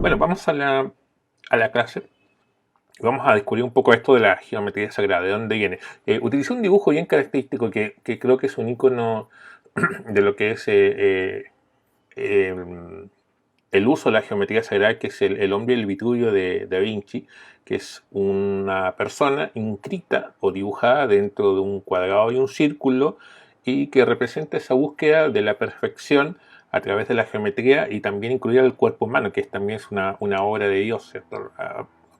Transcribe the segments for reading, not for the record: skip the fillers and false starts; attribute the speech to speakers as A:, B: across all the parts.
A: Bueno, vamos a la clase y vamos a descubrir un poco esto de la geometría sagrada, de dónde viene. Utilicé un dibujo bien característico que creo que es un icono de lo que es eh, el uso de la geometría sagrada, que es el hombre del Vitruvio de Da Vinci, que es una persona inscrita o dibujada dentro de un cuadrado y un círculo y que representa esa búsqueda de la perfección a través de la geometría y también incluir el cuerpo humano, que también es una obra de Dios, ¿cierto?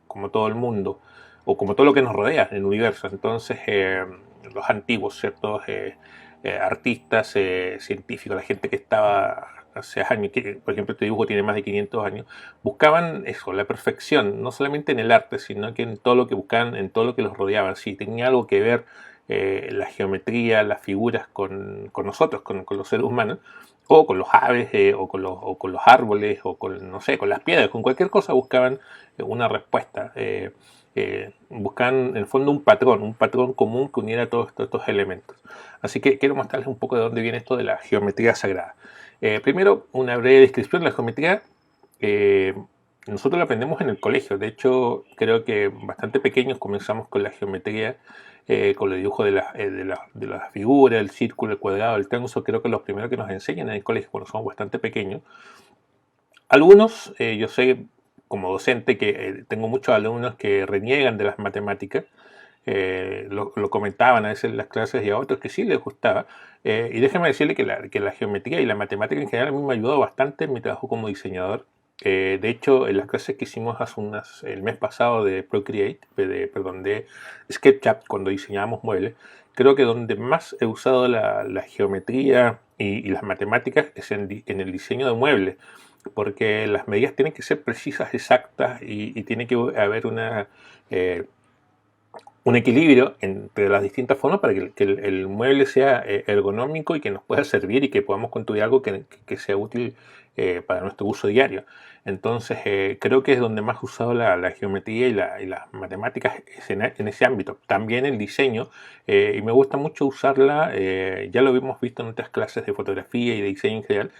A: Como todo el mundo, o como todo lo que nos rodea en el universo. Entonces, los antiguos, ¿cierto? Artistas, científicos, la gente que estaba hace años, que, por ejemplo, este dibujo tiene más de 500 años, buscaban eso, la perfección, no solamente en el arte, sino que en todo lo que buscaban, en todo lo que los rodeaba. Si tenía algo que ver la geometría, las figuras con nosotros, con los seres humanos, o con los aves, o con los árboles, o con, no sé, con las piedras, con cualquier cosa buscaban una respuesta. Buscaban en el fondo un patrón común que uniera todos estos elementos. Así que quiero mostrarles un poco de dónde viene esto de la geometría sagrada. Primero, una breve descripción de la geometría. eh, Nosotros la aprendemos en el colegio. De hecho, creo que bastante pequeños comenzamos con la geometría, con el dibujo de la figura, el círculo, el cuadrado, el triángulo. Creo que los primeros que nos enseñan en el colegio cuando somos bastante pequeños. Algunos, yo sé como docente que tengo muchos alumnos que reniegan de las matemáticas, lo comentaban a veces en las clases y a otros que sí les gustaba. Y déjeme decirle que la geometría y la matemática en general a mí me ayudó bastante en mi trabajo como diseñador. De hecho, en las clases que hicimos el mes pasado de Procreate, perdón, de SketchUp, cuando diseñábamos muebles, creo que donde más he usado la geometría y las matemáticas es en el diseño de muebles, porque las medidas tienen que ser precisas, exactas, y tiene que haber eh, un equilibrio entre las distintas formas para que el mueble sea ergonómico y que nos pueda servir y que podamos construir algo que sea útil para nuestro uso diario. Entonces, creo que es donde más he usado la geometría y las matemáticas es en ese ámbito. También el diseño, y me gusta mucho usarla, ya lo hemos visto en otras clases de fotografía y de diseño en general,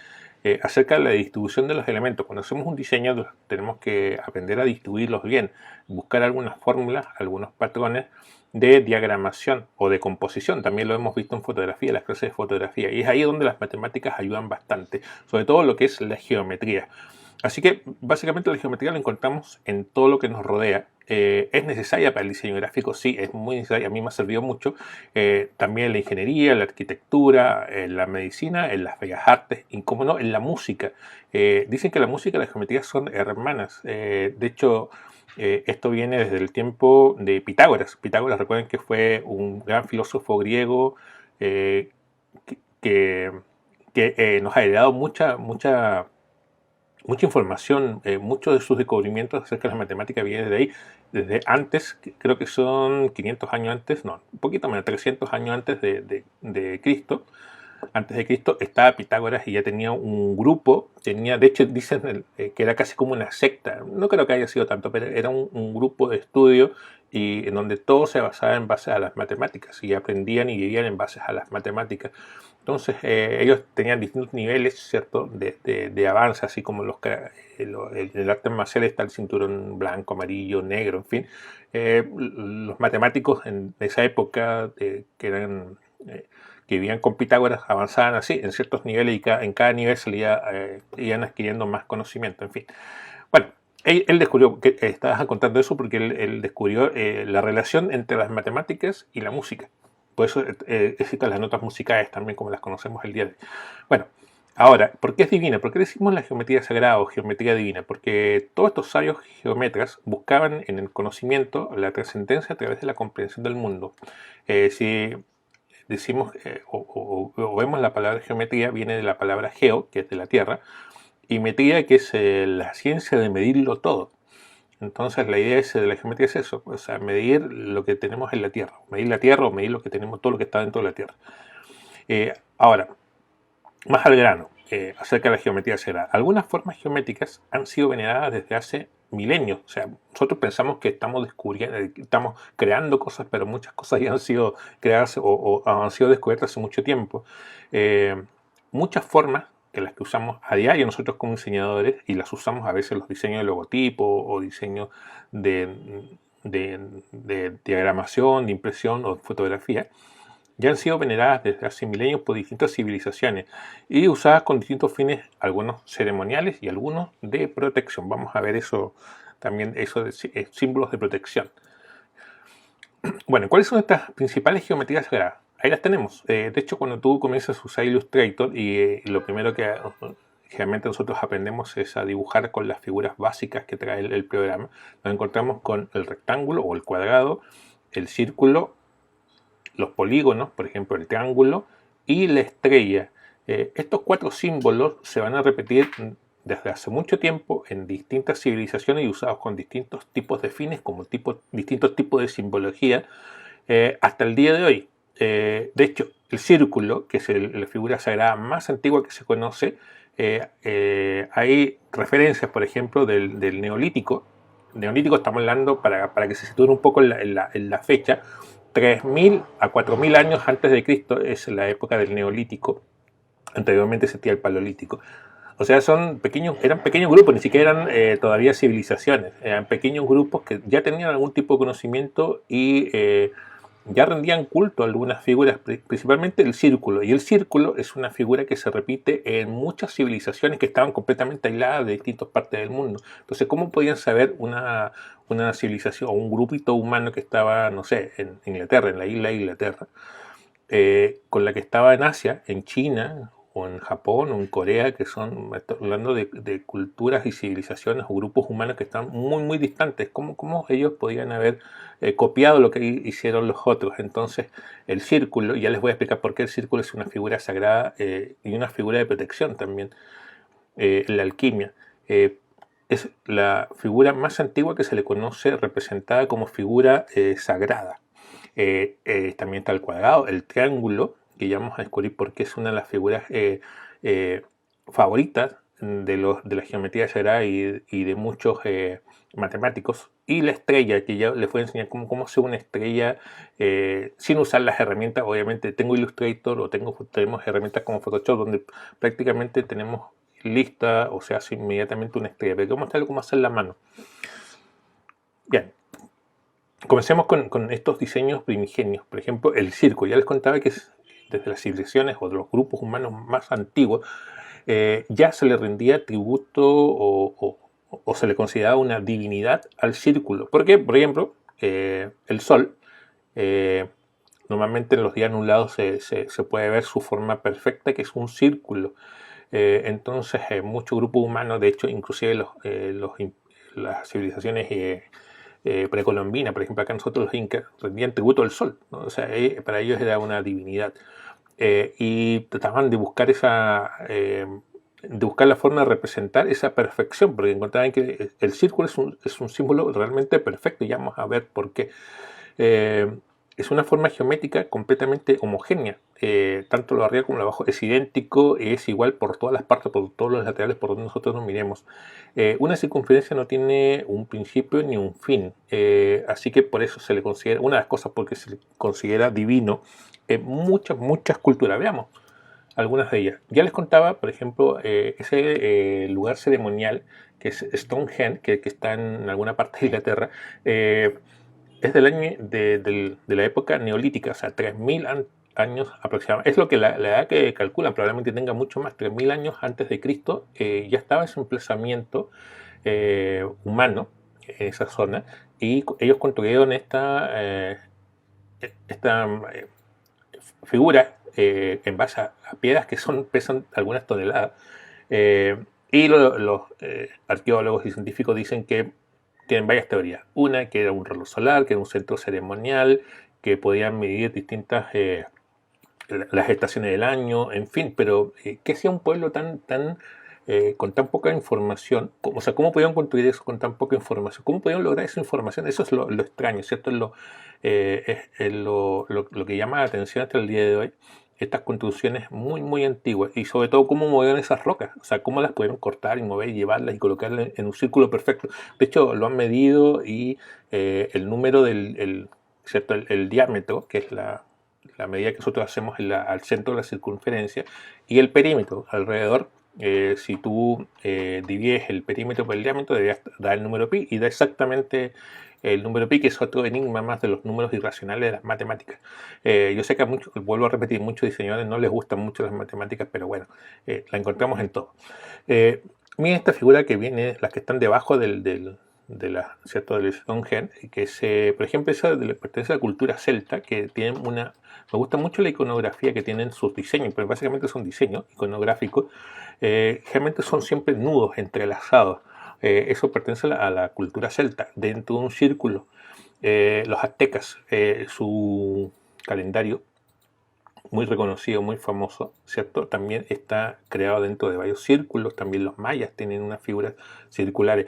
A: acerca de la distribución de los elementos. Cuando hacemos un diseño tenemos que aprender a distribuirlos bien, buscar algunas fórmulas, algunos patrones de diagramación o de composición. También lo hemos visto en fotografía, las clases de fotografía. Y es ahí donde las matemáticas ayudan bastante, sobre todo lo que es la geometría. Así que básicamente la geometría la encontramos en todo lo que nos rodea. ¿Es necesaria para el diseño gráfico? Sí, es muy necesaria. A mí me ha servido mucho. También en la ingeniería, en la arquitectura, en la medicina, en las bellas artes y, como no, en la música. Dicen que la música y la geometría son hermanas. De hecho, esto viene desde el tiempo de Pitágoras. Pitágoras, recuerden que fue un gran filósofo griego eh, que, que, que nos ha heredado mucha información. Muchos de sus descubrimientos acerca de las matemáticas vienen de ahí, desde antes, creo que son 500 años antes, no, un poquito menos, 300 años antes de Cristo. Antes de Cristo estaba Pitágoras y ya tenía un grupo, de hecho dicen que era casi como una secta, no creo que haya sido tanto, pero era un grupo de estudio y en donde todo se basaba en base a las matemáticas y aprendían y vivían en base a las matemáticas. Entonces ellos tenían distintos niveles, ¿cierto?, de avance, así como el arte marcial está el cinturón blanco, amarillo, negro, en fin. Los matemáticos en esa época, que vivían con Pitágoras, avanzaban así en ciertos niveles y en cada nivel iban adquiriendo más conocimiento, en fin. Bueno, él descubrió, que estabas contando eso porque él descubrió la relación entre las matemáticas y la música. Por eso existen las notas musicales también como las conocemos el día de hoy. Bueno, ahora, ¿por qué es divina? ¿Por qué decimos la geometría sagrada o geometría divina? Porque todos estos sabios geómetras buscaban en el conocimiento la trascendencia a través de la comprensión del mundo. Si decimos o vemos la palabra geometría, viene de la palabra geo, que es de la tierra, y metría, que es la ciencia de medirlo todo. Entonces la idea de la geometría es eso, o sea, medir lo que tenemos en la tierra o medir lo que tenemos, todo lo que está dentro de la tierra. Ahora, más al grano, acerca de la geometría sagrada. Algunas formas geométricas han sido veneradas desde hace milenios. O sea, nosotros pensamos que estamos descubriendo, estamos creando cosas, pero muchas cosas ya han sido creadas o han sido descubiertas hace mucho tiempo. Muchas formas que las que usamos a diario nosotros como diseñadores, y las usamos a veces en los diseños de logotipos o diseños de diagramación, de impresión o de fotografía, ya han sido veneradas desde hace milenios por distintas civilizaciones y usadas con distintos fines, algunos ceremoniales y algunos de protección. Vamos a ver eso también, eso de símbolos de protección. Bueno, ¿cuáles son estas principales geometrías sagradas? Ahí las tenemos. De hecho, cuando tú comienzas a usar Illustrator y lo primero que generalmente nosotros aprendemos es a dibujar con las figuras básicas que trae el programa, nos encontramos con el rectángulo o el cuadrado, el círculo, los polígonos, por ejemplo el triángulo y la estrella. Estos 4 símbolos se van a repetir desde hace mucho tiempo en distintas civilizaciones y usados con distintos tipos de fines, como distintos tipos de simbología, hasta el día de hoy. De hecho, el círculo, que es la figura sagrada más antigua que se conoce, hay referencias, por ejemplo, del Neolítico. Neolítico estamos hablando, para que se sitúen un poco en la fecha, 3000 a 4000 años antes de Cristo es la época del Neolítico. Anteriormente existía el Paleolítico. O sea, eran pequeños grupos, ni siquiera eran todavía civilizaciones. Eran pequeños grupos que ya tenían algún tipo de conocimiento y ya rendían culto a algunas figuras, principalmente el círculo. Y el círculo es una figura que se repite en muchas civilizaciones que estaban completamente aisladas de distintas partes del mundo. Entonces, ¿cómo podían saber una civilización o un grupito humano que estaba, no sé, en Inglaterra, en la isla de Inglaterra, con la que estaba en Asia, en China, o en Japón, o en Corea, que son, hablando de culturas y civilizaciones o grupos humanos que están muy, muy distantes? ¿Cómo ellos podían haber copiado lo que hicieron los otros? Entonces, el círculo, ya les voy a explicar por qué el círculo es una figura sagrada y una figura de protección también. La alquimia. Es la figura más antigua que se le conoce representada como figura sagrada. También está el cuadrado, el triángulo, que ya vamos a descubrir por qué es una de las figuras favoritas de la geometría sagrada y de muchos matemáticos. Y la estrella, que ya les voy a enseñar cómo hacer una estrella sin usar las herramientas. Obviamente tengo Illustrator o tenemos herramientas como Photoshop, donde prácticamente tenemos lista o se hace inmediatamente una estrella. Pero vamos a mostrarle cómo hacer la mano. Bien. Comencemos con estos diseños primigenios. Por ejemplo, el círculo. Ya les contaba que desde las civilizaciones o de los grupos humanos más antiguos ya se le rendía tributo o se le consideraba una divinidad al círculo. Porque, por ejemplo, el Sol, normalmente en los días nublados se puede ver su forma perfecta, que es un círculo. Entonces, muchos grupos humanos, de hecho, inclusive las civilizaciones precolombina, por ejemplo, acá nosotros los incas rendían tributo al sol, ¿no? O sea, para ellos era una divinidad. Y trataban de buscar la forma de representar esa perfección, porque encontraban que el círculo es un símbolo realmente perfecto, y ya vamos a ver por qué. Es una forma geométrica completamente homogénea, tanto lo arriba como lo abajo es idéntico, es igual por todas las partes, por todos los laterales, por donde nosotros nos miremos. Una circunferencia no tiene un principio ni un fin, así que por eso se le considera, una de las cosas porque se le considera divino en muchas culturas. Veamos algunas de ellas. Ya les contaba, por ejemplo, ese lugar ceremonial que es Stonehenge, que está en alguna parte de Inglaterra. Es del año de la época neolítica, o sea, 3000 años aproximadamente. Es lo que la edad que calculan, probablemente tenga mucho más, 3000 años antes de Cristo, ya estaba ese emplazamiento humano en esa zona, y ellos construyeron esta figura en base a piedras que pesan algunas toneladas. Y los arqueólogos y científicos dicen que tienen varias teorías. Una, que era un reloj solar, que era un centro ceremonial, que podían medir distintas las estaciones del año, en fin. Pero, ¿qué hacía un pueblo con tan poca información? O sea, ¿cómo podían construir eso con tan poca información? ¿Cómo podían lograr esa información? Eso es lo extraño, ¿cierto? Es lo que llama la atención hasta el día de hoy. Estas construcciones muy antiguas, y sobre todo cómo movían esas rocas, o sea, cómo las pudieron cortar y mover y llevarlas y colocarlas en un círculo perfecto. De hecho, lo han medido, y el número ¿cierto? El diámetro, que es la medida que nosotros hacemos al centro de la circunferencia, y el perímetro alrededor, Si tú divides el perímetro por el diámetro, deberías dar el número pi y da exactamente el número pi, que es otro enigma más de los números irracionales de las matemáticas. Yo sé que a muchos, vuelvo a repetir, muchos diseñadores no les gustan mucho las matemáticas, pero bueno, la encontramos en todo. Miren esta figura que viene, las que están debajo ¿cierto? Del Stonehenge, que es, por ejemplo, esa pertenece a la cultura celta, que tienen una... Me gusta mucho la iconografía que tienen sus diseños, pero básicamente son diseños iconográficos. Generalmente son siempre nudos entrelazados. Eso pertenece a la cultura celta, dentro de un círculo. Los aztecas, su calendario muy reconocido, muy famoso, ¿cierto? También está creado dentro de varios círculos. También los mayas tienen unas figuras circulares.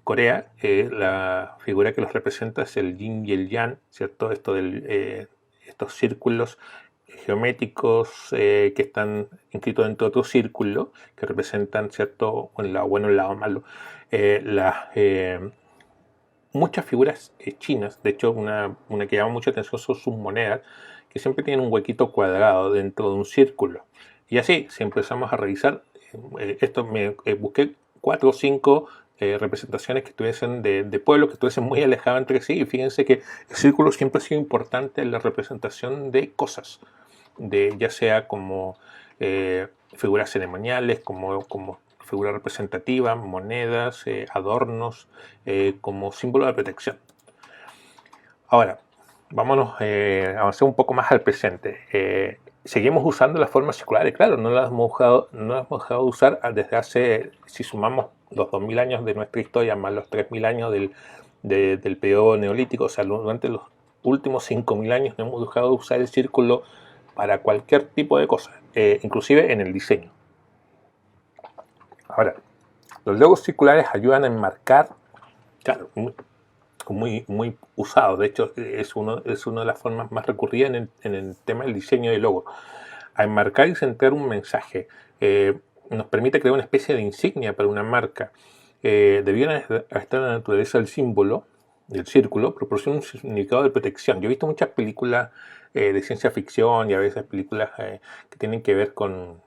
A: Corea, la figura que los representa es el yin y el yang, ¿cierto? Estos círculos geométricos que están inscritos dentro de otro círculo que representan, ¿cierto?, el lado bueno y el lado malo. Muchas figuras chinas, de hecho una que llama mucha atención son sus monedas, que siempre tienen un huequito cuadrado dentro de un círculo. Y así, si empezamos a revisar, busqué 4 o 5 representaciones que estuviesen de pueblos que estuviesen muy alejados entre sí, y fíjense que el círculo siempre ha sido importante en la representación de cosas, ya sea como figuras ceremoniales, como figuras representativas, monedas, adornos, como símbolo de protección. Ahora, vámonos, avancemos un poco más al presente. Seguimos usando las formas circulares, claro, no las hemos dejado de usar desde hace, si sumamos los 2000 años de nuestra historia más los 3000 años del periodo neolítico, o sea, durante los últimos 5000 años no hemos dejado de usar el círculo para cualquier tipo de cosa, inclusive en el diseño. Ahora, los logos circulares ayudan a enmarcar, claro, muy usado, de hecho es una de las formas más recurridas en el tema del diseño de logos. A enmarcar y centrar un mensaje nos permite crear una especie de insignia para una marca. Debido a estar en la naturaleza del símbolo, del círculo, proporciona un significado de protección. Yo he visto muchas películas de ciencia ficción y a veces películas que tienen que ver con...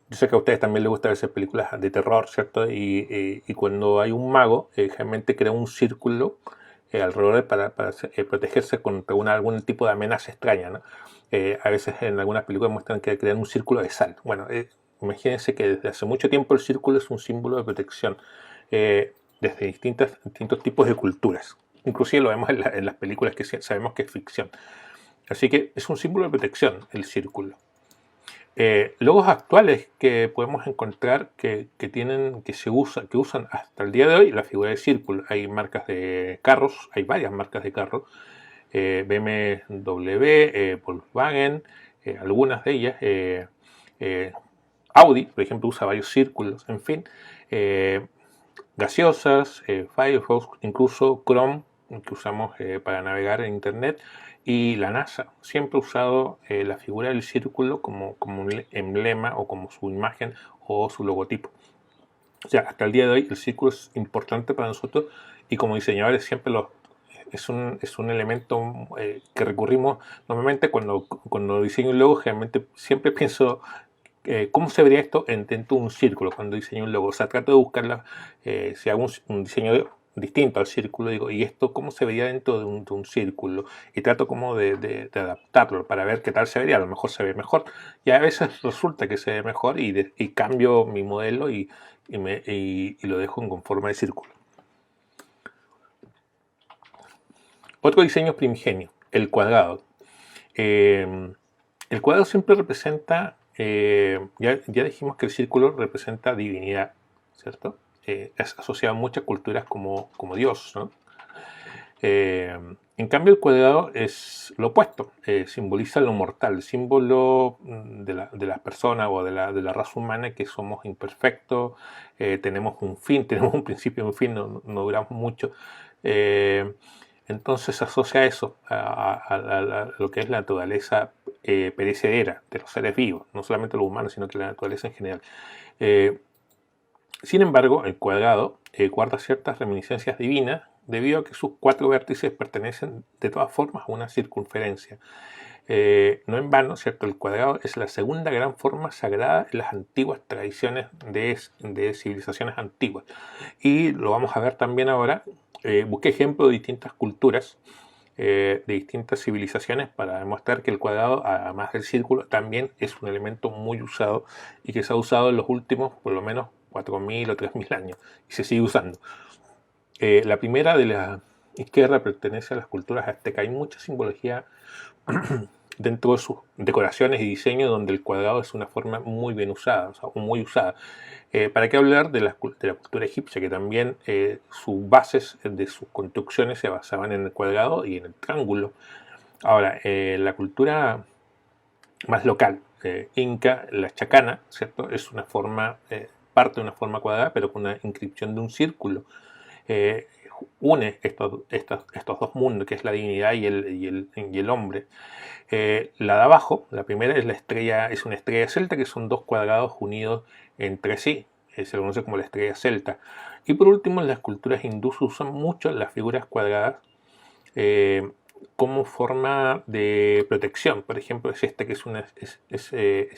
A: Yo sé que a ustedes también les gusta ver esas películas de terror, ¿cierto? Y cuando hay un mago, generalmente crea un círculo alrededor para protegerse contra algún tipo de amenaza extraña, ¿no? A veces en algunas películas muestran que crean un círculo de sal. Bueno, imagínense que desde hace mucho tiempo el círculo es un símbolo de protección desde distintos tipos de culturas. Inclusive lo vemos en las películas que sabemos que es ficción. Así que es un símbolo de protección el círculo. Logos actuales que podemos encontrar que usan hasta el día de hoy la figura de círculo. Hay marcas de carros, hay varias marcas de carros, BMW, Volkswagen, algunas de ellas, Audi, por ejemplo, usa varios círculos, en fin, gaseosas, Firefox, incluso Chrome, que usamos para navegar en Internet, y la NASA siempre ha usado la figura del círculo como un emblema o como su imagen o su logotipo. O sea, hasta el día de hoy el círculo es importante para nosotros y como diseñadores siempre es un elemento que recurrimos normalmente cuando diseño un logo. Generalmente siempre pienso cómo se vería esto dentro de un círculo cuando diseño un logo. O sea, trato de buscarla, si hago un diseño distinto al círculo, digo, ¿y esto cómo se vería dentro de un círculo? Y trato como de adaptarlo para ver qué tal se vería. A lo mejor se ve mejor y a veces resulta que se ve mejor y cambio mi modelo y lo dejo con forma de círculo. Otro diseño primigenio, el cuadrado. El cuadrado siempre representa, ya dijimos que el círculo representa divinidad, ¿cierto? Es asociado a muchas culturas como Dios, ¿no? En cambio el cuadrado es lo opuesto, simboliza lo mortal, el símbolo de las personas o de la raza humana, que somos imperfectos, tenemos un fin, tenemos un principio y un fin, no duramos mucho. Entonces se asocia a eso, a lo que es la naturaleza perecedera de los seres vivos, no solamente los humanos, sino que la naturaleza en general. Sin embargo, el cuadrado guarda ciertas reminiscencias divinas debido a que sus 4 vértices pertenecen de todas formas a una circunferencia. No en vano, ¿cierto? El cuadrado es la segunda gran forma sagrada en las antiguas tradiciones de civilizaciones antiguas. Y lo vamos a ver también ahora. Busqué ejemplos de distintas culturas, de distintas civilizaciones, para demostrar que el cuadrado, además del círculo, también es un elemento muy usado y que se ha usado en los últimos por lo menos 4.000 o 3.000 años y se sigue usando. La primera, de la izquierda, pertenece a las culturas aztecas. Hay mucha simbología dentro de sus decoraciones y diseños donde el cuadrado es una forma muy bien usada, o sea, muy usada. ¿Para qué hablar de la cultura egipcia, que también sus bases de sus construcciones se basaban en el cuadrado y en el triángulo? Ahora, la cultura más local, inca, la chacana, ¿cierto? Es una forma, parte de una forma cuadrada, pero con una inscripción de un círculo. Eh, Une estos dos mundos, que es la divinidad y el hombre. La de abajo, la primera, es una estrella celta, que son dos cuadrados unidos entre sí. Se lo conoce como la estrella celta. Y por último, en las culturas hindúes usan mucho las figuras cuadradas eh, como forma de protección. Por ejemplo, es esta, que eh,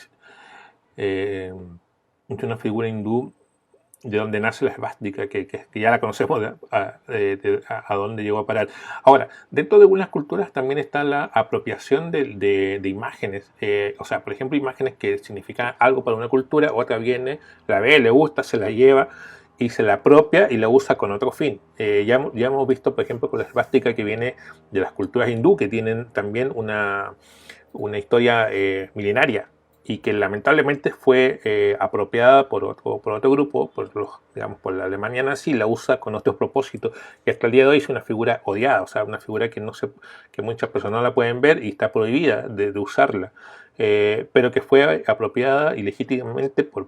A: es una figura hindú de donde nace la esvástica, que ya la conocemos a dónde llegó a parar. Ahora, dentro de algunas culturas también está la apropiación de imágenes. O sea, por ejemplo, imágenes que significan algo para una cultura, otra viene, la ve, le gusta, se la lleva y se la apropia y la usa con otro fin. Ya hemos visto, por ejemplo, con la esvástica, que viene de las culturas hindú, que tienen también una historia milenaria, y que lamentablemente fue apropiada por otro grupo, por la Alemania nazi, y la usa con otros propósitos, y hasta el día de hoy es una figura odiada, o sea, una figura que muchas personas no la pueden ver y está prohibida de usarla, pero que fue apropiada ilegítimamente por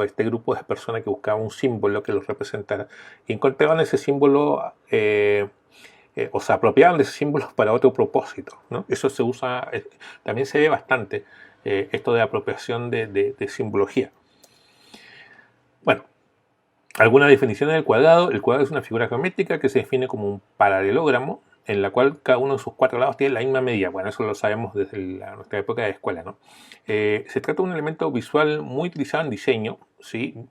A: este grupo de personas que buscaban un símbolo que los representara, y encontraban ese símbolo, o se apropiaban de esos símbolos para otro propósito, ¿no? Eso se usa, también se ve bastante, esto de apropiación de simbología. Bueno, alguna definición del cuadrado. El cuadrado es una figura geométrica que se define como un paralelogramo en la cual cada uno de sus cuatro lados tiene la misma medida. Bueno, eso lo sabemos desde nuestra época de escuela, ¿no? Se trata de un elemento visual muy utilizado en diseño, ¿sí?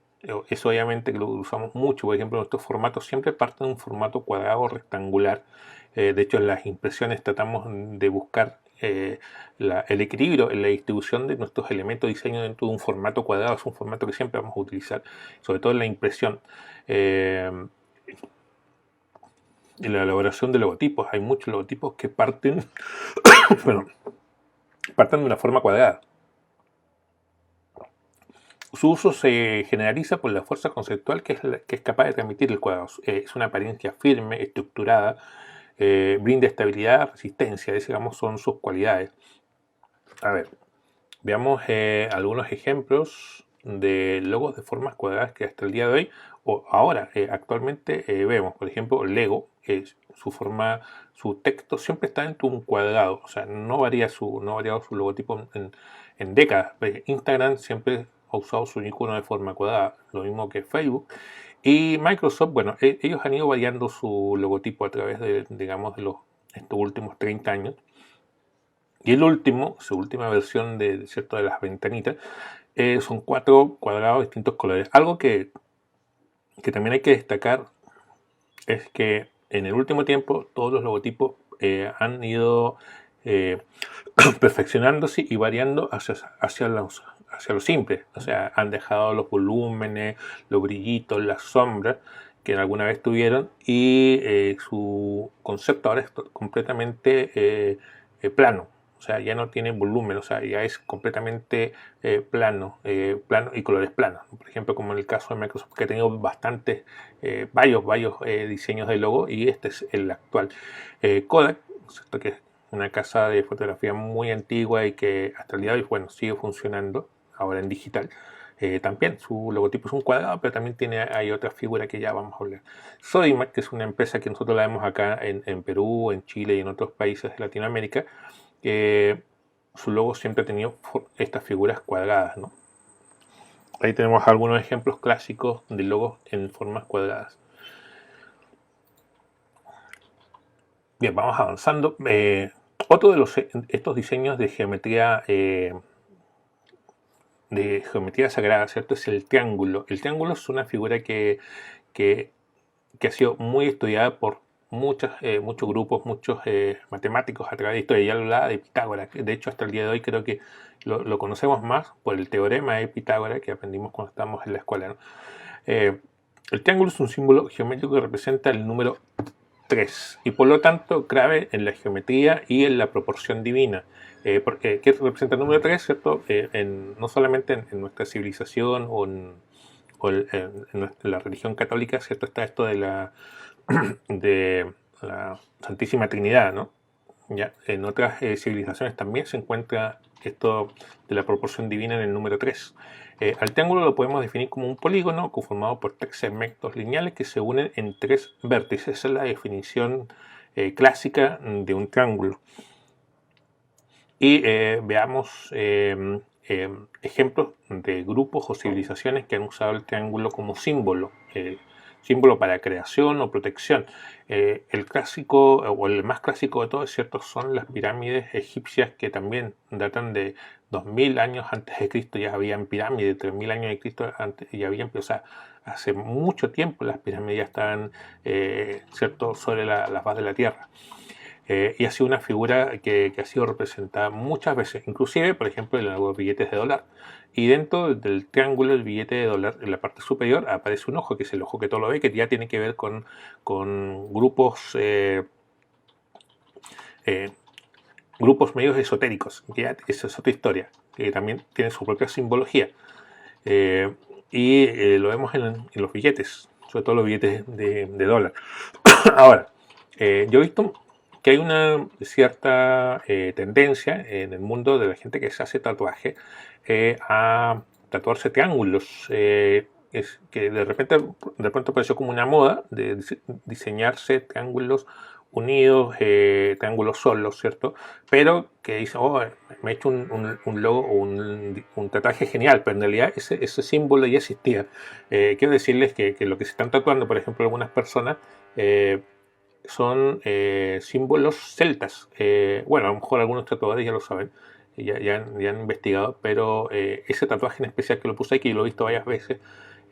A: Es obviamente que lo usamos mucho. Por ejemplo, nuestros formatos siempre parten de un formato cuadrado o rectangular. De hecho, en las impresiones tratamos de buscar el equilibrio en la distribución de nuestros elementos de diseño dentro de un formato cuadrado. Es un formato que siempre vamos a utilizar, sobre todo en la impresión. En la elaboración de logotipos, hay muchos logotipos que parten, bueno, parten de una forma cuadrada. Su uso se generaliza por la fuerza conceptual que es capaz de transmitir el cuadrado. Es una apariencia firme, estructurada, brinda estabilidad, resistencia, digamos, son sus cualidades. A ver, veamos algunos ejemplos de logos de formas cuadradas que hasta el día de hoy, o ahora, actualmente vemos. Por ejemplo, Lego, su texto siempre está dentro de un cuadrado, o sea, no ha variado su logotipo en décadas. Instagram siempre ha usado su icono de forma cuadrada, lo mismo que Facebook. Y Microsoft, bueno, ellos han ido variando su logotipo a través digamos, estos últimos 30 años. Y su última versión de las ventanitas, son 4 cuadrados de distintos colores. Algo que también hay que destacar es que en el último tiempo todos los logotipos han ido perfeccionándose y variando hacia lo simple. O sea, han dejado los volúmenes, los brillitos, las sombras que alguna vez tuvieron, y su concepto ahora es completamente plano. O sea, ya no tiene volumen, o sea, ya es completamente plano y colores planos. Por ejemplo, como en el caso de Microsoft, que ha tenido bastantes, varios diseños de logo, y este es el actual. Kodak, ¿cierto? Que es una casa de fotografía muy antigua y que hasta el día de hoy, bueno, sigue funcionando, ahora en digital. También su logotipo es un cuadrado, pero también hay otra figura que ya vamos a hablar. Sodimac, que es una empresa que nosotros la vemos acá en Perú, en Chile y en otros países de Latinoamérica. Su logo siempre ha tenido estas figuras cuadradas, ¿no? Ahí tenemos algunos ejemplos clásicos de logos en formas cuadradas. Bien, vamos avanzando. Otro de estos diseños de geometría sagrada, ¿cierto? Es el triángulo. El triángulo es una figura que, que ha sido muy estudiada por muchos grupos, muchos matemáticos a través de la historia. Ya hablaba de Pitágoras. De hecho, hasta el día de hoy creo que lo conocemos más por el teorema de Pitágoras que aprendimos cuando estábamos en la escuela, ¿no? El triángulo es un símbolo geométrico que representa el número 3 y por lo tanto clave en la geometría y en la proporción divina. Porque ¿qué representa el número 3? ¿Cierto? No solamente en nuestra civilización en la religión católica, ¿cierto? Está esto de la Santísima Trinidad, ¿no? Ya, en otras civilizaciones también se encuentra esto de la proporción divina en el número 3. Al triángulo lo podemos definir como un polígono conformado por 3 segmentos lineales que se unen en 3 vértices. Esa es la definición clásica de un triángulo. Y veamos ejemplos de grupos o civilizaciones que han usado el triángulo como símbolo. Símbolo para creación o protección. El clásico o el más clásico de todos, ¿cierto? Son las pirámides egipcias que también datan de 2000 años antes de Cristo. Ya habían pirámides, 3000 años de Cristo antes ya habían, o sea, hace mucho tiempo las pirámides ya estaban, ¿cierto?, sobre la faz de la tierra. Y ha sido una figura que ha sido representada muchas veces, inclusive, por ejemplo, en los billetes de dólar. Y dentro del triángulo del billete de dólar, en la parte superior, aparece un ojo, que es el ojo que todo lo ve, que ya tiene que ver con grupos medios esotéricos, que ya esa es otra historia, que también tiene su propia simbología. Lo vemos en los billetes, sobre todo los billetes de dólar. Ahora, yo he visto que hay una cierta tendencia en el mundo de la gente que se hace tatuaje a tatuarse triángulos. Es que de repente apareció como una moda de diseñarse triángulos unidos, triángulos solos, ¿cierto? Pero que dice, oh, me he hecho un logo o un tatuaje genial, pero en realidad ese símbolo ya existía. Quiero decirles que lo que se están tatuando, por ejemplo, algunas personas, son símbolos celtas. Bueno, a lo mejor algunos tatuadores ya lo saben, ya han investigado, pero ese tatuaje en especial que lo puse aquí, y lo he visto varias veces,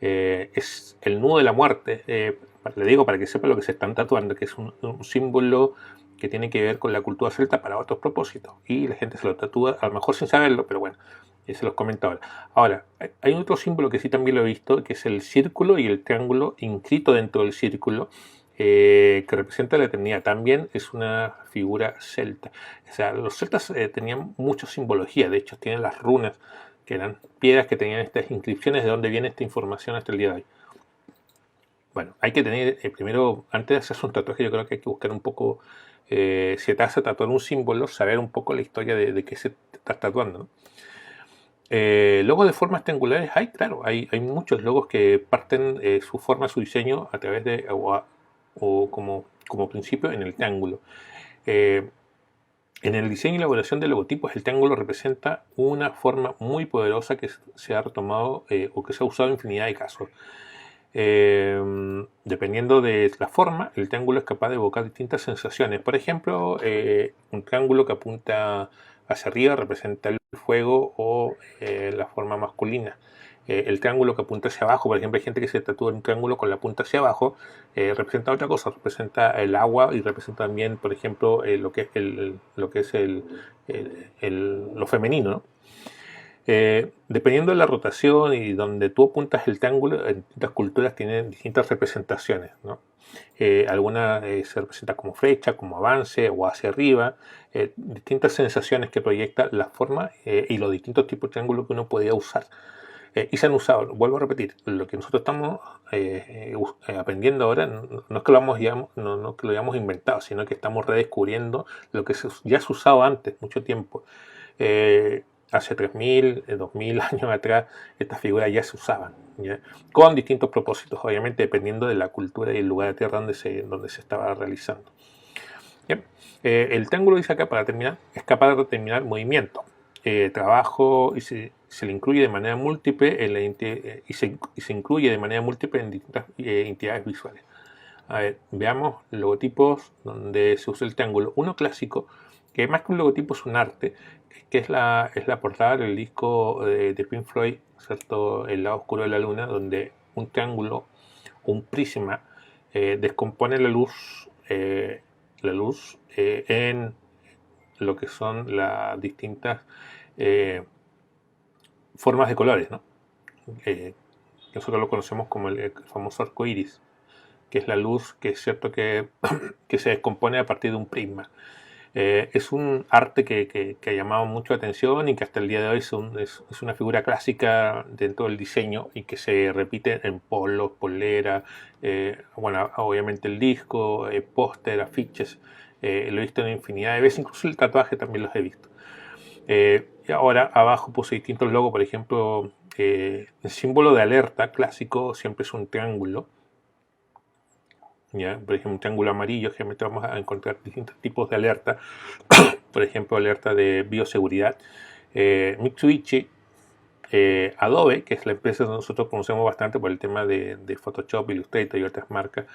A: es el nudo de la muerte. Le digo para que sepan lo que se están tatuando, que es un símbolo que tiene que ver con la cultura celta para otros propósitos. Y la gente se lo tatúa, a lo mejor sin saberlo, pero bueno, se los comento ahora. Ahora, hay otro símbolo que sí también lo he visto, que es el círculo y el triángulo inscrito dentro del círculo, que representa la eternidad. También es una figura celta. O sea, los celtas tenían mucha simbología. De hecho, tienen las runas, que eran piedras que tenían estas inscripciones, de dónde viene esta información hasta el día de hoy. Bueno, hay que tener, primero, antes de hacerse un tatuaje, yo creo que hay que buscar un poco, si te vas a tatuar un símbolo, saber un poco la historia de qué se te estás tatuando, ¿no? Logos de formas triangulares hay, claro, hay muchos logos que parten su forma, su diseño a través de, o como principio en el triángulo. En el diseño y elaboración de logotipos, el triángulo representa una forma muy poderosa que se ha retomado o que se ha usado en infinidad de casos. Dependiendo de la forma, el triángulo es capaz de evocar distintas sensaciones. Por ejemplo, un triángulo que apunta hacia arriba representa el fuego o la forma masculina. El triángulo que apunta hacia abajo, por ejemplo, hay gente que se tatúa un triángulo con la punta hacia abajo, representa otra cosa, representa el agua y representa también, por ejemplo, lo que es lo femenino, ¿no? Dependiendo de la rotación y donde tú apuntas el triángulo, en distintas culturas tienen distintas representaciones, ¿no? Algunas se representa como flecha, como avance o hacia arriba, distintas sensaciones que proyecta la forma y los distintos tipos de triángulos que uno podía usar. Y se han usado, vuelvo a repetir, lo que nosotros estamos aprendiendo ahora no es que no que lo hayamos inventado, sino que estamos redescubriendo lo que ya se ha usado antes, mucho tiempo. Hace 3000, 2000 años atrás, estas figuras ya se usaban, ¿ya? Con distintos propósitos, obviamente dependiendo de la cultura y el lugar de tierra donde se estaba realizando. ¿Ya? El triángulo, dice acá, para terminar, es capaz de determinar movimiento, trabajo, y se le incluye de manera múltiple y se incluye de manera múltiple en distintas entidades visuales. A ver, veamos logotipos donde se usa el triángulo. Uno clásico que más que un logotipo es un arte, que es la portada del disco de Pink Floyd, ¿cierto? El lado oscuro de la luna, donde un triángulo, un prisma, descompone la luz en lo que son las distintas formas de colores, ¿no? Nosotros lo conocemos como el famoso arco iris, que es la luz que es cierto que, que se descompone a partir de un prisma. Es un arte que ha llamado mucho la atención y que hasta el día de hoy es una figura clásica dentro del diseño y que se repite en polos, polera, bueno, obviamente el disco, póster, afiches. Lo he visto en infinidad de veces, incluso el tatuaje también los he visto. Y ahora abajo puse distintos logos, por ejemplo, el símbolo de alerta clásico siempre es un triángulo. ¿Ya? Por ejemplo, un triángulo amarillo, generalmente vamos a encontrar distintos tipos de alerta, por ejemplo, alerta de bioseguridad. Mitsubishi, Adobe, que es la empresa que nosotros conocemos bastante por el tema de Photoshop, Illustrator y otras marcas.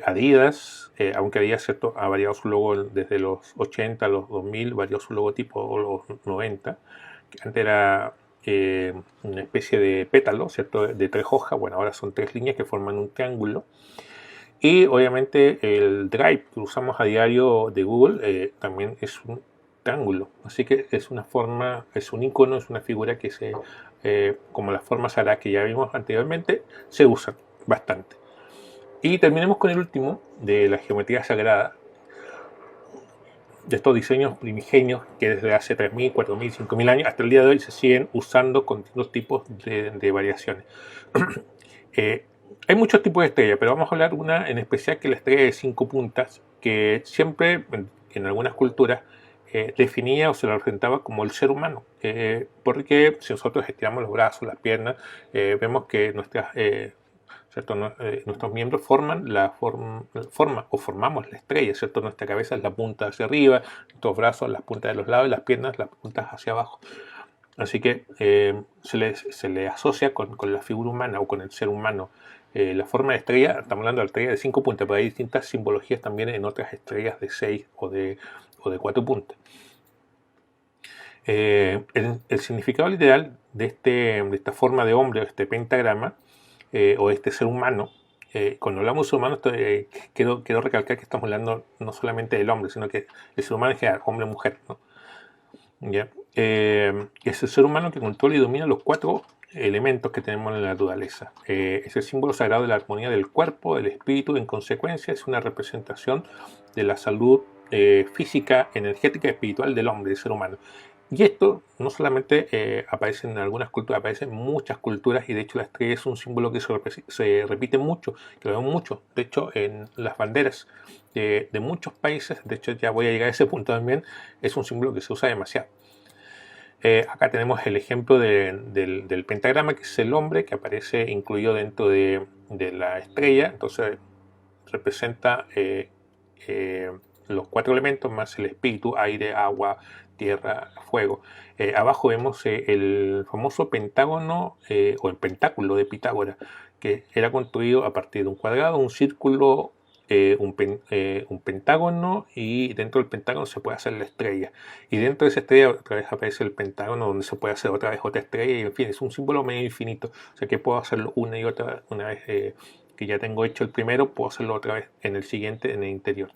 A: Adidas, aunque Adidas ¿cierto? Ha variado su logo desde los 80 a los 2000, varió su logotipo o los 90, que antes era una especie de pétalo, ¿cierto? De tres hojas, bueno, ahora son tres líneas que forman un triángulo. Y obviamente el Drive que usamos a diario de Google también es un triángulo. Así que es una forma, es un icono, es una figura que como las formas ARA que ya vimos anteriormente, se usan bastante. Y terminemos con el último de la geometría sagrada, de estos diseños primigenios que desde hace 3.000, 4.000, 5.000 años hasta el día de hoy se siguen usando con distintos tipos de variaciones. Hay muchos tipos de estrellas, pero vamos a hablar una en especial que es la estrella de 5 puntas, que siempre en algunas culturas definía o se la representaba como el ser humano, porque si nosotros estiramos los brazos, las piernas, vemos que ¿cierto? Nuestros miembros forman o formamos la estrella, ¿cierto? Nuestra cabeza es la punta hacia arriba, nuestros brazos las puntas de los lados y las piernas las puntas hacia abajo. Así que se le asocia con la figura humana o con el ser humano. La forma de estrella, estamos hablando de la estrella de 5 puntas, pero hay distintas simbologías también en otras estrellas de 6 o de 4 puntas. El significado literal de esta forma de hombre, o este pentagrama, o este ser humano, cuando hablamos de ser humano, quiero recalcar que estamos hablando no solamente del hombre, sino que el ser humano en general, hombre-mujer, ¿no? ¿Ya? Es el ser humano que controla y domina los 4 elementos que tenemos en la naturaleza. Es el símbolo sagrado de la armonía del cuerpo, del espíritu, en consecuencia es una representación de la salud física, energética y espiritual del hombre, del ser humano. Y esto no solamente aparece en algunas culturas, aparece en muchas culturas, y de hecho la estrella es un símbolo que se repite mucho, que lo vemos mucho. De hecho, en las banderas de muchos países, de hecho ya voy a llegar a ese punto también, es un símbolo que se usa demasiado. Acá tenemos el ejemplo del pentagrama, que es el hombre que aparece incluido dentro de la estrella. Entonces representa los 4 elementos más el espíritu: aire, agua, tierra, fuego. Abajo vemos el famoso pentágono o el pentáculo de Pitágoras, que era construido a partir de un cuadrado, un círculo, un pentágono, y dentro del pentágono se puede hacer la estrella, y dentro de esa estrella otra vez aparece el pentágono donde se puede hacer otra vez otra estrella, y en fin, es un símbolo medio infinito, o sea que puedo hacerlo una y otra, una vez que ya tengo hecho el primero, puedo hacerlo otra vez en el siguiente, en el interior.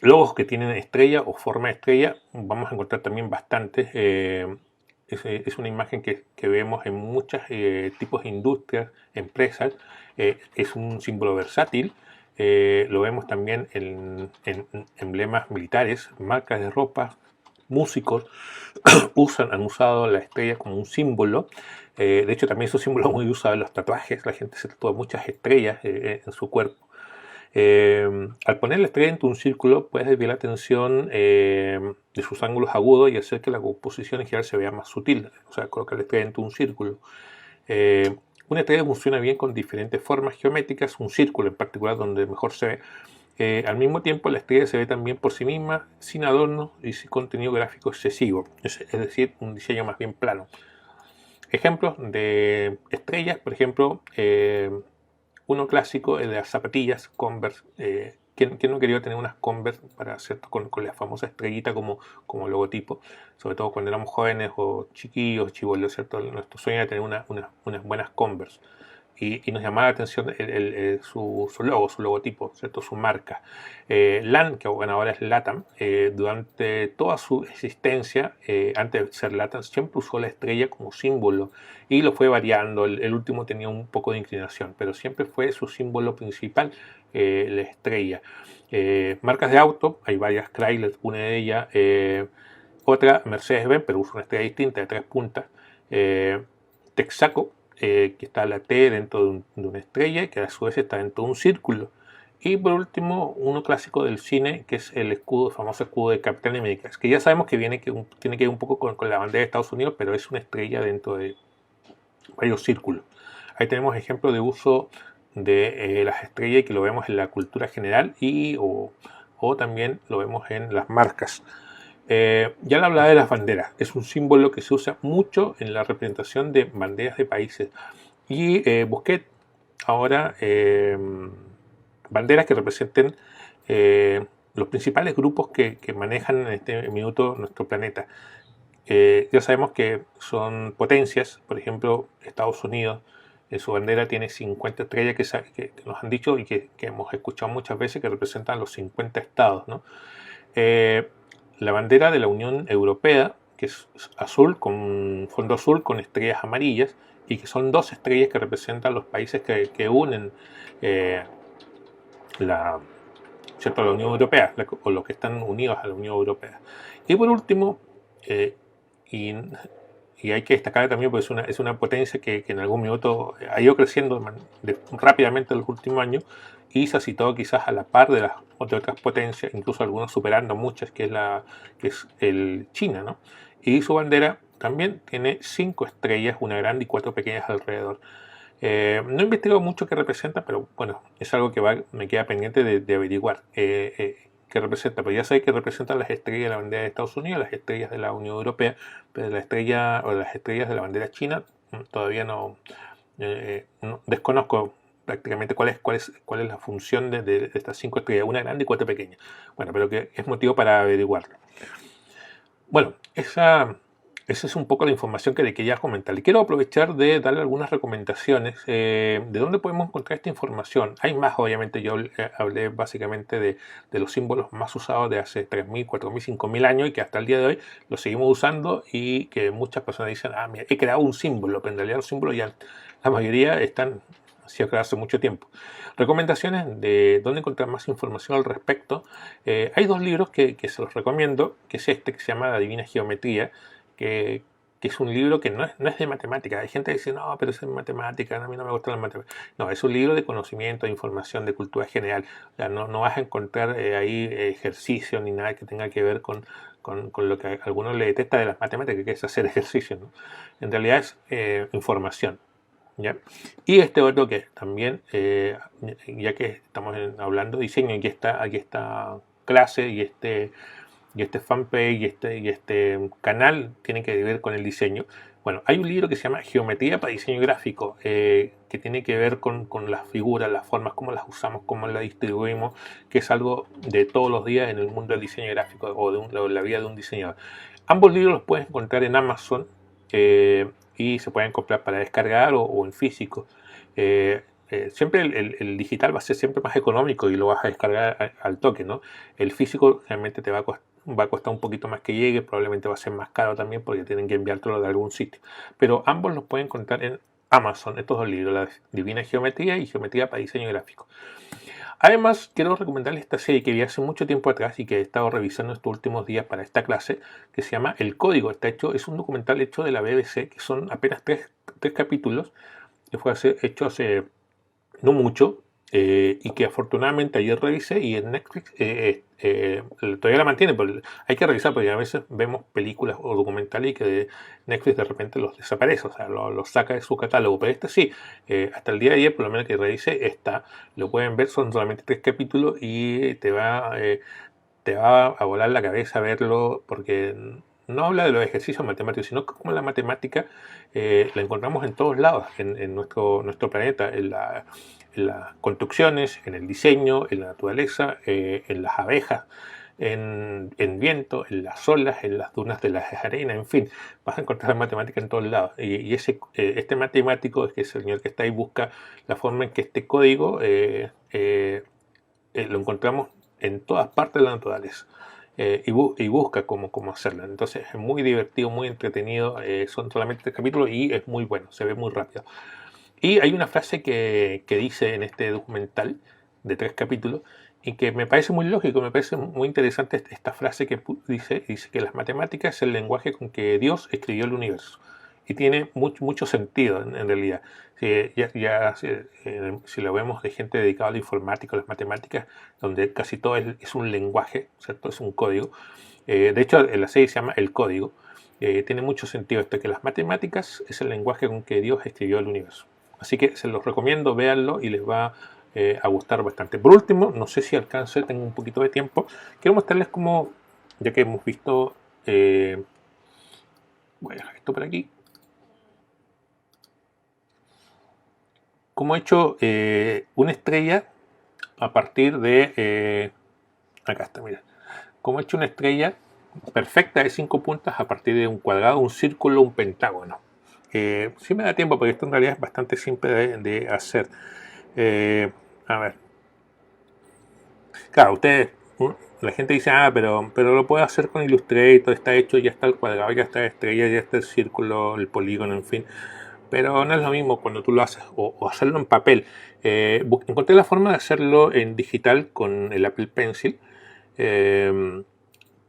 A: Logos que tienen estrella o forma de estrella vamos a encontrar también bastantes. Es una imagen que vemos en muchos tipos de industrias, empresas. Es un símbolo versátil. Lo vemos también en emblemas militares, marcas de ropa, músicos han usado la estrella como un símbolo. De hecho, también es un símbolo muy usado en los tatuajes. La gente se tatúa muchas estrellas en su cuerpo. Al poner la estrella en un círculo puedes desviar la atención de sus ángulos agudos y hacer que la composición en general se vea más sutil. O sea, colocar la estrella en un círculo. Una estrella funciona bien con diferentes formas geométricas, un círculo en particular donde mejor se ve. Al mismo tiempo, la estrella se ve también por sí misma, sin adornos y sin contenido gráfico excesivo, es decir, un diseño más bien plano. Ejemplos de estrellas, por ejemplo, uno clásico es de las zapatillas Converse ¿quién no quería tener unas Converse para hacer con la famosa estrellita como logotipo? Sobre todo cuando éramos jóvenes o chiquillos, chibolos, ¿cierto? Nuestro sueño era tener unas buenas Converse. Y nos llamaba la atención su logo, su logotipo, ¿cierto? Su marca. LAN, que bueno, ahora es LATAM, durante toda su existencia, antes de ser LATAM, siempre usó la estrella como símbolo y lo fue variando. El último tenía un poco de inclinación, pero siempre fue su símbolo principal, la estrella. Marcas de auto, hay varias, Chrysler, una de ellas, otra Mercedes-Benz, pero usa una estrella distinta de 3 puntas. Texaco, que está la T dentro de una estrella, que a su vez está dentro de un círculo. Y por último, uno clásico del cine, que es el famoso escudo de Capitán América, que ya sabemos que tiene que ver un poco con la bandera de Estados Unidos, pero es una estrella dentro de varios círculos. Ahí tenemos ejemplos de uso de las estrellas, que lo vemos en la cultura general o también lo vemos en las marcas. Ya le hablaba de las banderas, es un símbolo que se usa mucho en la representación de banderas de países. Y busqué ahora banderas que representen los principales grupos que manejan en este minuto nuestro planeta. Ya sabemos que son potencias, por ejemplo, Estados Unidos, su bandera tiene 50 estrellas que nos han dicho y que hemos escuchado muchas veces que representan los 50 estados, ¿no? La bandera de la Unión Europea, que es azul con fondo azul con estrellas amarillas, y que son 2 estrellas que representan los países que unen la Unión Europea, o los que están unidos a la Unión Europea. Y por último, y hay que destacar también, porque es una potencia que en algún minuto ha ido creciendo rápidamente en los últimos años y se ha situado quizás a la par de otras potencias, incluso algunas superando muchas, que es el China, ¿no? Y su bandera también tiene 5 estrellas, una grande y 4 pequeñas alrededor. No he investigado mucho qué representa, pero bueno, es algo que me queda pendiente de averiguar qué representa. Pero ya sé que representan las estrellas de la bandera de Estados Unidos, las estrellas de la Unión Europea, pero las estrellas de la bandera china todavía no desconozco prácticamente cuál es la función de estas 5 estrellas, una grande y 4 pequeñas. Bueno, pero que es motivo para averiguarlo. Bueno, esa es un poco la información que le quería comentar. Y quiero aprovechar de darle algunas recomendaciones de dónde podemos encontrar esta información. Hay más, obviamente, yo hablé básicamente de los símbolos más usados de hace 3.000, 4.000, 5.000 años y que hasta el día de hoy los seguimos usando y que muchas personas dicen, mira, he creado un símbolo, pero en realidad los símbolos ya la mayoría están hace mucho tiempo. Recomendaciones de dónde encontrar más información al respecto. Hay 2 libros que se los recomiendo, que es este que se llama La Divina Geometría, que es un libro que no es de matemática. Hay gente que dice, no, pero es de matemática, a mí no me gustan las matemáticas. No, es un libro de conocimiento, de información, de cultura general. O sea, no vas a encontrar ahí ejercicio ni nada que tenga que ver con lo que a algunos le detesta de las matemáticas, que es hacer ejercicio, ¿no? En realidad es información, ¿ya? Y este otro que también, ya que estamos hablando de diseño, aquí está clase y este fanpage y este canal tiene que ver con el diseño. Bueno, hay un libro que se llama Geometría para Diseño Gráfico, que tiene que ver con las figuras, las formas, cómo las usamos, cómo las distribuimos, que es algo de todos los días en el mundo del diseño gráfico o de la vida de un diseñador. Ambos libros los puedes encontrar en Amazon y se pueden comprar para descargar o en físico. Siempre el digital va a ser siempre más económico y lo vas a descargar al toque, ¿no? El físico realmente te va a costar un poquito más que llegue, probablemente va a ser más caro también porque tienen que enviártelo de algún sitio. Pero ambos los pueden encontrar en Amazon, estos 2 libros, La Divina Geometría y Geometría para Diseño Gráfico. Además, quiero recomendarles esta serie que vi hace mucho tiempo atrás y que he estado revisando estos últimos días para esta clase, que se llama El Código. Es un documental hecho de la BBC, que son apenas 3 capítulos, que fue hecho hace no mucho, y que afortunadamente ayer revisé y en Netflix todavía la mantiene, pero hay que revisar porque a veces vemos películas o documentales y que Netflix de repente los desaparece, o sea, los saca de su catálogo, pero este sí, hasta el día de ayer, por lo menos que revisé, lo pueden ver, son solamente 3 capítulos y te va a volar la cabeza verlo porque no habla de los ejercicios matemáticos, sino que como la matemática la encontramos en todos lados, en nuestro planeta, en las construcciones, en el diseño, en la naturaleza, en las abejas, en viento, en las olas, en las dunas de las arenas, en fin, vas a encontrar matemática en todos lados. Y este matemático, es que el señor que está ahí, busca la forma en que este código lo encontramos en todas partes de la naturaleza. Y busca cómo hacerlo. Entonces es muy divertido, muy entretenido. Son solamente 3 capítulos y es muy bueno, se ve muy rápido. Y hay una frase que dice en este documental de 3 capítulos y que me parece muy lógico, me parece muy interesante esta frase que dice que las matemáticas es el lenguaje con que Dios escribió el universo. Y tiene mucho sentido en realidad. Si lo vemos de gente dedicada a la informática, a las matemáticas, donde casi todo es un lenguaje, ¿cierto? Es un código. De hecho, en la serie se llama El Código. Tiene mucho sentido esto, que las matemáticas es el lenguaje con que Dios escribió el universo. Así que se los recomiendo, véanlo y les va a gustar bastante. Por último, no sé si alcance, tengo un poquito de tiempo, quiero mostrarles cómo, ya que hemos visto, voy a dejar esto por aquí, cómo he hecho una estrella a partir de, acá está, mira, cómo he hecho una estrella perfecta de 5 puntas a partir de un cuadrado, un círculo, un pentágono. Sí me da tiempo porque esto en realidad es bastante simple de hacer. A ver, claro, la gente dice, pero lo puedo hacer con Illustrator, está hecho, ya está el cuadrado, ya está la estrella, ya está el círculo, el polígono, en fin. Pero no es lo mismo cuando tú lo haces o hacerlo en papel. Encontré la forma de hacerlo en digital con el Apple Pencil,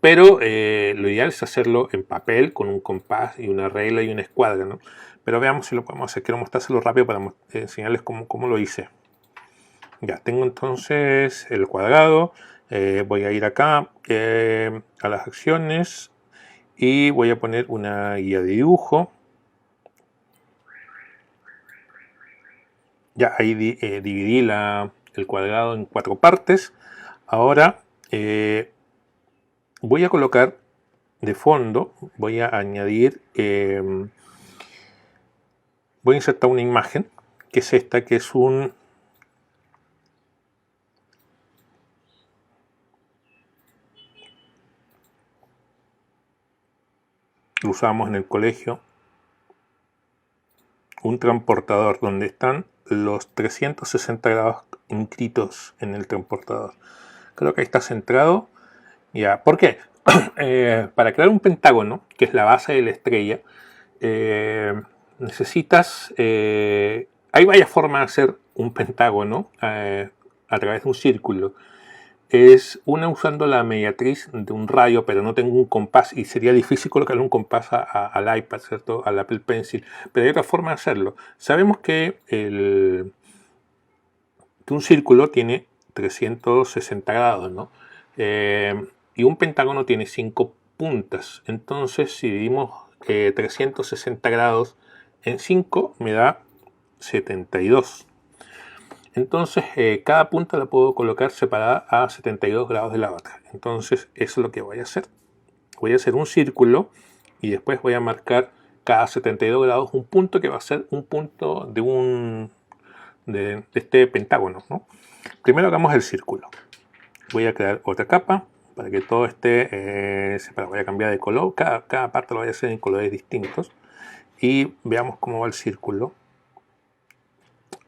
A: pero lo ideal es hacerlo en papel con un compás y una regla y una escuadra, ¿no? Pero veamos si lo podemos hacer. Quiero mostrárselo rápido para enseñarles cómo lo hice. Ya tengo entonces el cuadrado. Voy a ir acá a las acciones y voy a poner una guía de dibujo. Ya ahí dividí el cuadrado en 4 partes. Ahora voy a colocar de fondo, voy a añadir, voy a insertar una imagen, que es esta, que es lo usamos en el colegio, un transportador donde están los 360 grados inscritos en el transportador. Creo que ahí está centrado. Ya, ¿por qué? Para crear un pentágono, que es la base de la estrella, necesitas... hay varias formas de hacer un pentágono a través de un círculo. Es una usando la mediatriz de un radio, pero no tengo un compás y sería difícil colocarle un compás al iPad, ¿cierto? Al Apple Pencil. Pero hay otra forma de hacerlo. Sabemos que un círculo tiene 360 grados, ¿no? Y un pentágono tiene 5 puntas. Entonces, si dividimos 360 grados en 5, me da 72. Entonces, cada punta la puedo colocar separada a 72 grados de la otra. Entonces, eso es lo que voy a hacer. Voy a hacer un círculo y después voy a marcar cada 72 grados un punto que va a ser un punto de este pentágono, ¿no? Primero hagamos el círculo. Voy a crear otra capa para que todo esté separado. Voy a cambiar de color. Cada parte lo voy a hacer en colores distintos. Y veamos cómo va el círculo.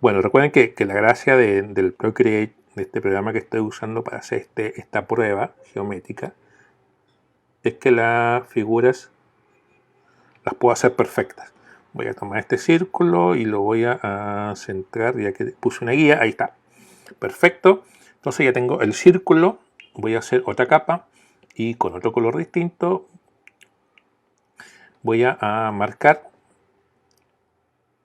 A: Bueno, recuerden que la gracia del Procreate, de este programa que estoy usando para hacer esta prueba geométrica, es que las figuras las puedo hacer perfectas. Voy a tomar este círculo y lo voy a centrar, ya que puse una guía. Ahí está. Perfecto. Entonces ya tengo el círculo. Voy a hacer otra capa y con otro color distinto voy a marcar.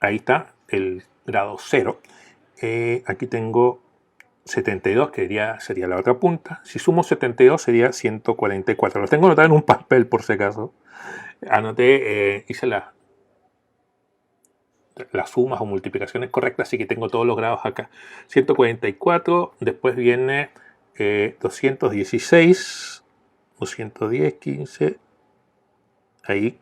A: Ahí está el grado 0. Aquí tengo 72, que sería la otra punta. Si sumo 72 sería 144. Lo tengo anotado en un papel por si acaso. Anoté, hice las sumas o multiplicaciones correctas, así que tengo todos los grados acá. 144, después viene 216, 210, 15, ahí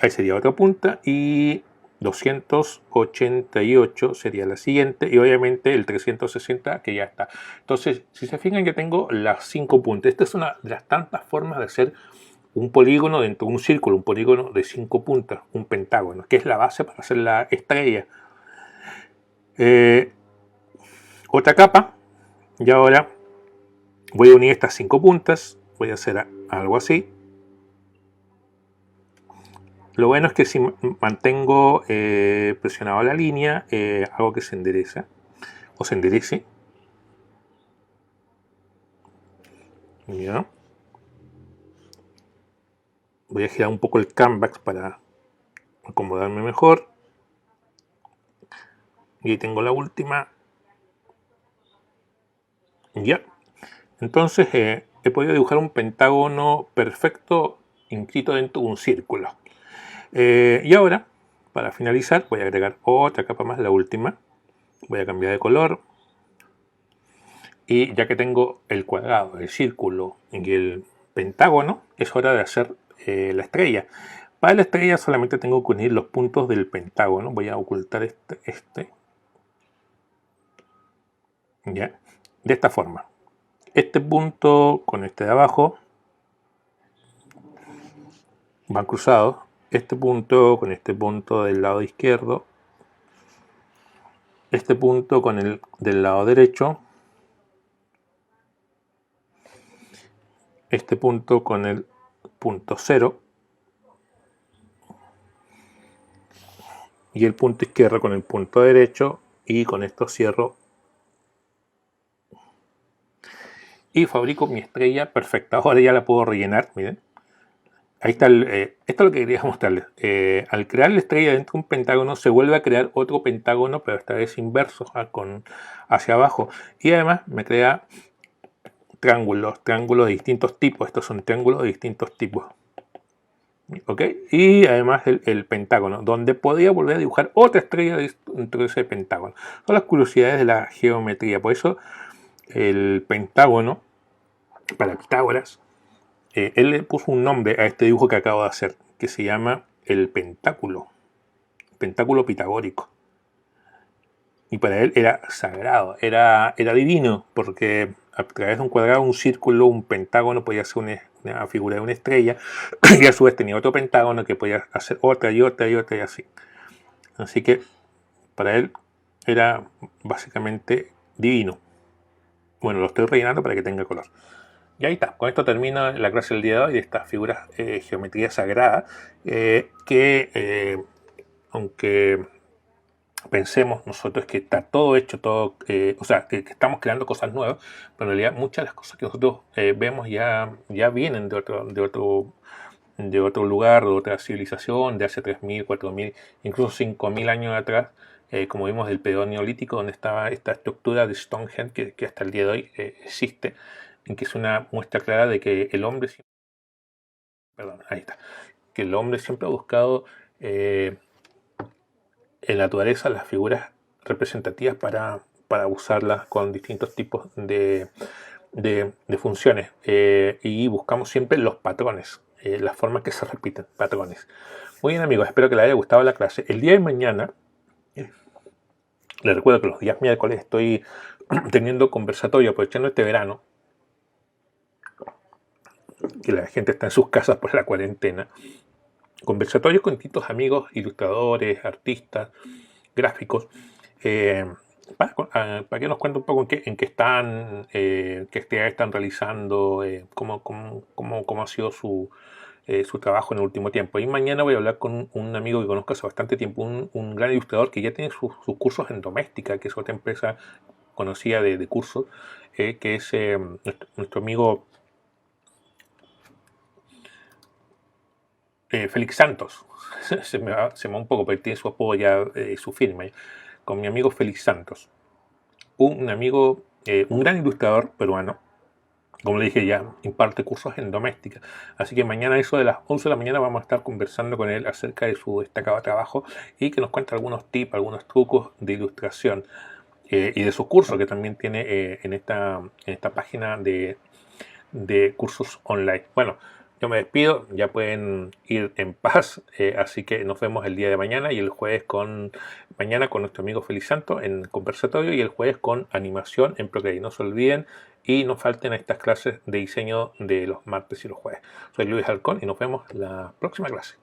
A: sería otra punta, y 288 sería la siguiente, y obviamente el 360 que ya está. Entonces, si se fijan, ya tengo las 5 puntas. Esta es una de las tantas formas de hacer un polígono dentro de un círculo, un polígono de 5 puntas, un pentágono, que es la base para hacer la estrella. Otra capa, y ahora voy a unir estas 5 puntas, voy a hacer algo así. Lo bueno es que si mantengo presionado la línea, hago que se endereza o se enderece. ¿Ya? Voy a girar un poco el canvas para acomodarme mejor. Y ahí tengo la última. Ya. Entonces he podido dibujar un pentágono perfecto inscrito dentro de un círculo. Y ahora, para finalizar, voy a agregar otra capa más, la última. Voy a cambiar de color. Y ya que tengo el cuadrado, el círculo y el pentágono, es hora de hacer la estrella. Para la estrella solamente tengo que unir los puntos del pentágono. Voy a ocultar este. ¿Ya? De esta forma. Este punto con este de abajo van cruzados. Este punto con este punto del lado izquierdo. Este punto con el del lado derecho. Este punto con el punto 0. Y el punto izquierdo con el punto derecho. Y con esto cierro. Y fabrico mi estrella perfecta. Ahora ya la puedo rellenar, miren. Ahí está, esto es lo que quería mostrarles. Al crear la estrella dentro de un pentágono, se vuelve a crear otro pentágono, pero esta vez inverso, hacia abajo. Y además me crea triángulos de distintos tipos. Estos son triángulos de distintos tipos. ¿Ok? Y además el pentágono, donde podría volver a dibujar otra estrella dentro de ese pentágono. Son las curiosidades de la geometría. Por eso el pentágono, para Pitágoras, él le puso un nombre a este dibujo que acabo de hacer, que se llama el pentáculo pitagórico. Y para él era sagrado, era divino, porque a través de un cuadrado, un círculo, un pentágono podía ser una figura de una estrella, y a su vez tenía otro pentágono que podía hacer otra y otra y otra y así. Así que para él era básicamente divino. Bueno, lo estoy rellenando para que tenga color. Y ahí está, con esto termina la clase del día de hoy de estas figuras geometría sagrada que aunque pensemos nosotros que está todo hecho, o sea, que estamos creando cosas nuevas, pero en realidad muchas de las cosas que nosotros vemos ya vienen de otro lugar, de otra civilización, de hace 3.000, 4.000, incluso 5.000 años atrás, como vimos del periodo neolítico, donde estaba esta estructura de Stonehenge que hasta el día de hoy existe, en que es una muestra clara de que el hombre siempre ha buscado en la naturaleza las figuras representativas para usarlas con distintos tipos de funciones, y buscamos siempre los patrones, las formas que se repiten, patrones. Muy bien, amigos, espero que les haya gustado la clase. El día de mañana, les recuerdo que los días miércoles estoy teniendo conversatorio, aprovechando este verano, que la gente está en sus casas por la cuarentena. Conversatorios con distintos amigos, ilustradores, artistas, gráficos, para que nos cuenten un poco en qué están, qué actividades están realizando, cómo ha sido su trabajo en el último tiempo. Y mañana voy a hablar con un amigo que conozco hace bastante tiempo, un gran ilustrador que ya tiene sus cursos en Doméstica, que es otra empresa conocida de cursos, que es nuestro amigo Félix Santos. se me va un poco, pero tiene su apodo ya, su firma, con mi amigo Félix Santos, un amigo, un gran ilustrador peruano. Como le dije, ya imparte cursos en Doméstica. Así que mañana, a eso de las 11 de la mañana, vamos a estar conversando con él acerca de su destacado trabajo y que nos cuente algunos tips, algunos trucos de ilustración, y de sus cursos que también tiene en esta página de cursos online. Bueno, Yo me despido, ya pueden ir en paz, así que nos vemos el día de mañana y el jueves mañana con nuestro amigo Feliz Santo en conversatorio y el jueves con animación en Procreate. No se olviden y no falten a estas clases de diseño de los martes y los jueves. Soy Luis Halcón y nos vemos la próxima clase.